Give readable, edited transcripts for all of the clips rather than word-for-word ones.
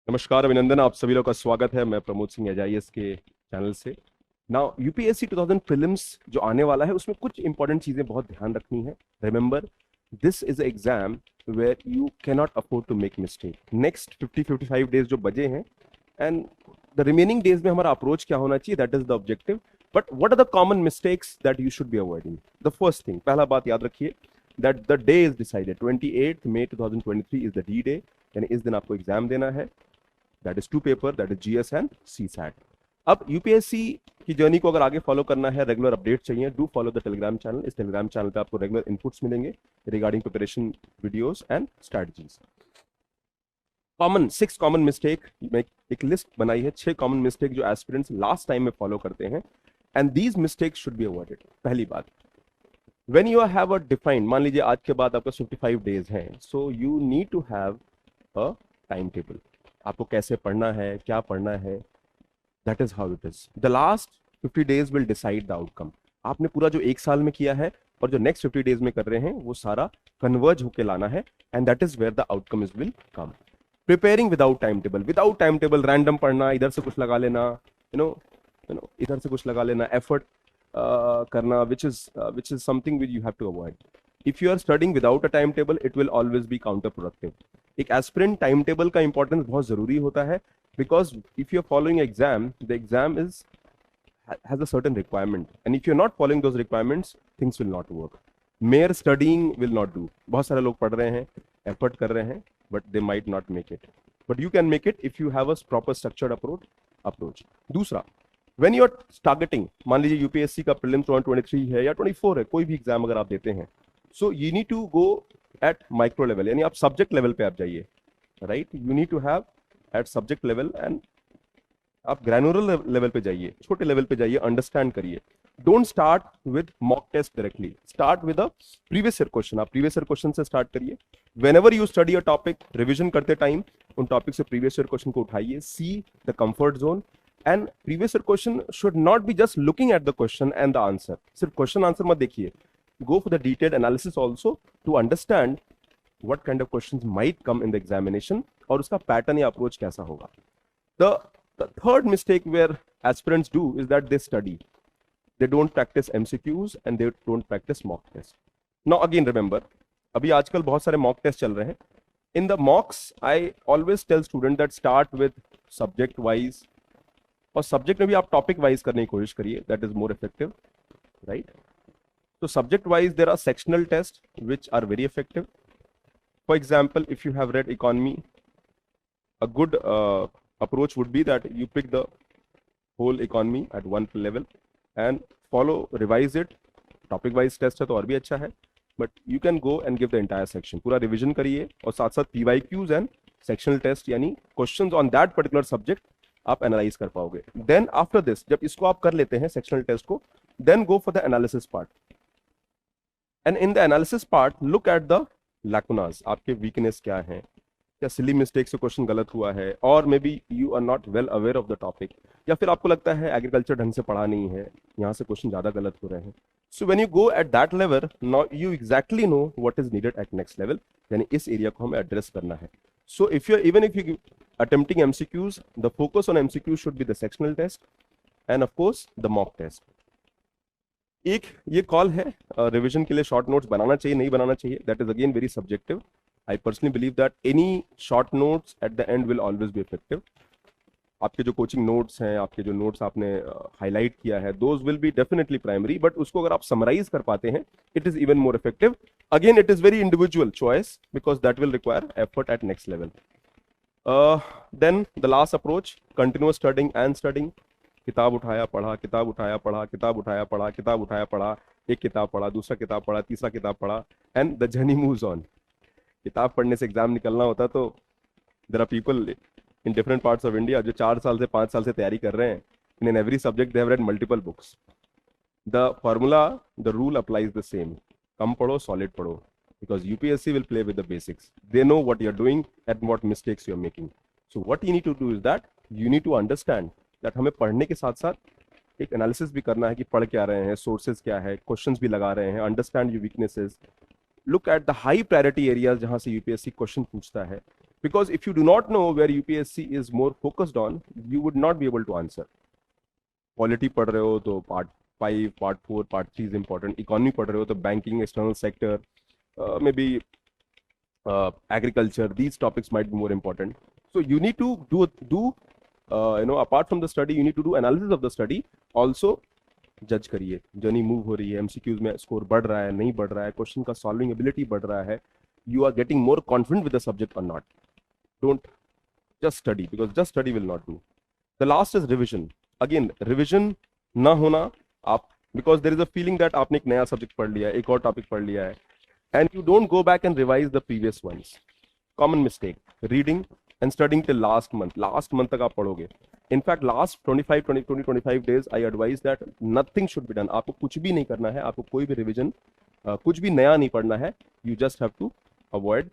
नमस्कार, अभिनंदन। आप सभी लोग का स्वागत है। मैं प्रमोद सिंह एजाईएस के चैनल से। नाउ यूपीएससी 2000 प्रीलिम्स जो आने वाला है उसमें कुछ इंपॉर्टेंट चीजें बहुत ध्यान रखनी है। Remember, this is exam where you cannot afford to make mistake. Next 50-55 days जो बचे हैं एंड द रिमेनिंग डेज में हमारा अप्रोच क्या होना चाहिए, that is the objective. But what are the common mistakes that you should be avoiding? The first thing, पहला बात याद रखिए that the day is decided. 28 May 2023 is the D day, यानी इस दिन आपको एग्जाम देना है। That is two paper, that is GS and CSAT. अब यूपीएससी की जर्नी को अगर आगे फॉलो करना है, रेगुलर अपडेट चाहिए, do follow the Telegram channel. इस टेलीग्राम चैनल पे आपको रेगुलर इनपुट्स मिलेंगे regarding preparation videos and strategies. Common 6 common mistake, मैं एक लिस्ट बनाई है, 6 कॉमन मिस्टेक जो एस्पिरेंट्स लास्ट टाइम में फॉलो करते हैं and these mistakes should be avoided. पहली बात, when you have a defined, मान लीजिए आज के बाद आपका 55 डेज हैं, so you need to have a time table. आपको कैसे पढ़ना है, क्या पढ़ना है, that is how it is. The last 50 days will decide the outcome. आपने पूरा जो एक साल में किया है और जो नेक्स्ट 50 डेज में कर रहे हैं वो सारा कन्वर्ज होके लाना है and that is where the outcome is will come. Preparing without time table, without time table random पढ़ना, इधर से कुछ लगा लेना, यू नो इधर से कुछ लगा लेना, एफर्ट करना, which is something which you have to avoid. If you are studying without a timetable, it will always be counterproductive. एक एस्पिरेंट टाइम टेबल का इंपॉर्टेंस बहुत जरूरी होता है, because if you are following exam, the exam is has a certain requirement, and if you're not following those requirements, things will not work. Mere studying will not do. बहुत सारे लोग पढ़ रहे हैं, एफर्ट कर रहे हैं, but they might not make it. But you can make it if you have a proper structured approach. दूसरा, when you are targeting, मान लीजिए यूपीएससी का प्रीलिम्स 2023 है या 24 है, कोई भी एग्जाम अगर आप देते हैं, so you need to go at micro level, यानी आप सब्जेक्ट लेवल पे आप जाइए, right? You need to have at subject level and आप ग्रैनुलर लेवल पे जाइए, छोटे लेवल पे जाइए, अंडरस्टैंड करिए। Don't start with mock test directly, start with a previous year question. आप प्रीवियस ईयर क्वेश्चन से स्टार्ट करिए। Whenever you study a topic, revision करते टाइम उन टॉपिक से प्रीवियस ईयर क्वेश्चन को उठाइए, see the comfort zone. And previous year question should not be just looking at the question and the answer. सिर्फ question answer मत देखिए, go for the detailed analysis also to understand what kind of questions might come in the examination और उसका pattern या approach कैसा होगा। The third mistake where aspirants do is that they study, they don't practice MCQs and they don't practice mock test. Now again remember, अभी आजकल बहुत सारे mock test चल रहे हैं। In the mocks I always tell student that start with subject wise, और subject में भी आप topic wise करने की कोशिश करिए, that is more effective, right? So subject wise there are sectional tests which are very effective. For example, if you have read economy, a good approach would be that you pick the whole economy at one level and follow, revise it. Topic wise test है तो और भी अच्छा है, but you can go and give the entire section. पूरा revision करिए और साथ साथ PYQs and sectional test यानी questions on that particular subject आप analyze कर पाओगे। Then after this, जब इसको आप कर लेते हैं sectional test को, then go for the analysis part. And in the analysis part, look at the lacunas. आपके weakness क्या हैं, क्या silly mistake से क्वेश्चन गलत हुआ है, और maybe you are not well aware of the topic, या फिर आपको लगता है एग्रीकल्चर ढंग से पढ़ा नहीं है, यहाँ से क्वेश्चन ज्यादा गलत हो रहे हैं। So when you go at that level, now you exactly know what is needed eight next level, यानी इस एरिया को हमें एड्रेस करना है। So if you even if you attempting MCQs, the focus on MCQs should be the sectional test and of course the mock test. एक ये call है revision के लिए शॉर्ट नोट्स बनाना चाहिए नहीं बनाना चाहिए, that is again very subjective. I personally believe that any short notes at the end will always be effective. आपके जो कोचिंग नोट्स हैं, आपके जो नोट्स आपने हाईलाइट किया है, those will be definitely primary, but उसको अगर आप समराइज कर पाते हैं, it is even more effective. Again it is very individual choice because that will require effort at next level. Then the last approach, continuous studying and studying. किताब उठाया पढ़ा, किताब उठाया पढ़ा, किताब उठाया पढ़ा, किताब उठाया पढ़ा, एक किताब पढ़ा, दूसरा किताब पढ़ा, तीसरा किताब पढ़ा, and the journey moves on. किताब पढ़ने से एग्जाम निकलना होता, तो there are people in different parts of India जो 4 साल से 5 साल से तैयारी कर रहे हैं, in every subject they have read multiple books. The formula, the rule applies the same, कम पढ़ो, सॉलिड पढ़ो, because UPSC will play with the basics, they know what you are doing and what mistakes you are making. So what you need to do is that you need to understand that हमें पढ़ने के साथ साथ एक analysis भी करना है कि पढ़ क्या रहे हैं, सोर्सेज क्या है, क्वेश्चंस भी लगा रहे हैं, understand your weaknesses, look at the high priority areas जहां से यूपीएससी क्वेश्चन पूछता है, Because if you do not know where UPSC is more focused on, you would not be able to answer. Quality पढ़ रहे हो तो part 5, part 4, part 3 is important. Economy पढ़ रहे हो तो banking, external sector, maybe agriculture. These topics might be more important. So you need to do apart from the study, you need to do analysis of the study. Also जज करिए, journey move हो रही है, MCQs में score बढ़ रहा है, नहीं बढ़ रहा है, क्वेश्चन का सॉल्विंग एबिलिटी बढ़ रहा है, you are getting more confident with the subject or not. Don't just study, because just study will not do. The last is revision. Again, revision ना होना आप, because there is a feeling that आपने एक नया subject पढ़ लिया है, एक और टॉपिक पढ़ लिया है, and you don't go back and revise the previous ones. Common mistake. Reading and studying till last month तक आप पढ़ोगे. In fact, last 25 days, I advise that nothing should be done. आपको कुछ भी नहीं करना है, आपको कोई भी रिविजन, कुछ भी नया नहीं पढ़ना है. You just have to avoid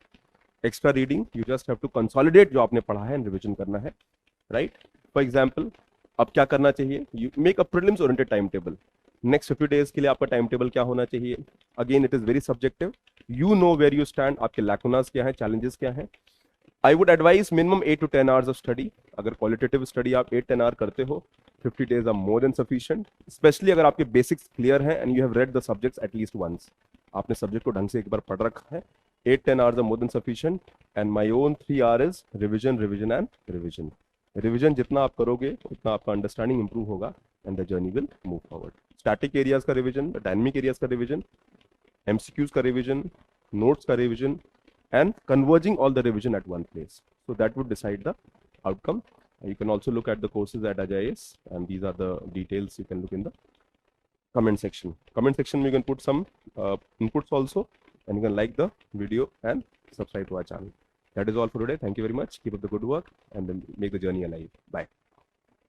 extra reading. You just have to consolidate जो आपने पढ़ा है and रिविजन करना है, right? For example, अब क्या करना चाहिए? You make a prelims oriented timetable. Next 50 days के लिए आपका टाइम टेबल क्या होना चाहिए? Again, it is very subjective. You know where you stand. आपके lacunas क्या हैं, challenges क्या हैं. I would advise minimum 8 to 10 hours of study. अगर qualitative study आप 8-10 hour करते हो, 50 days are more than sufficient. Especially अगर आपके basics clear हैं and you have read the subjects at least once. आपने subject को ढंग से एक बार पढ़ रखा है. 8-10 hours are more than sufficient. And my own 3 hours is revision, revision and revision. Revision जितना आप करोगे, उतना आपका understanding improve होगा and the journey will move forward. Static areas का revision, dynamic areas का revision, MCQs का revision, notes का revision, and converging all the revision at one place. So that would decide the outcome. You can also look at the courses at AJIS, and these are the details you can look in the comment section. Comment section you can put some inputs also, and you can like the video and subscribe to our channel. That is all for today. Thank you very much. Keep up the good work and then make the journey alive. Bye.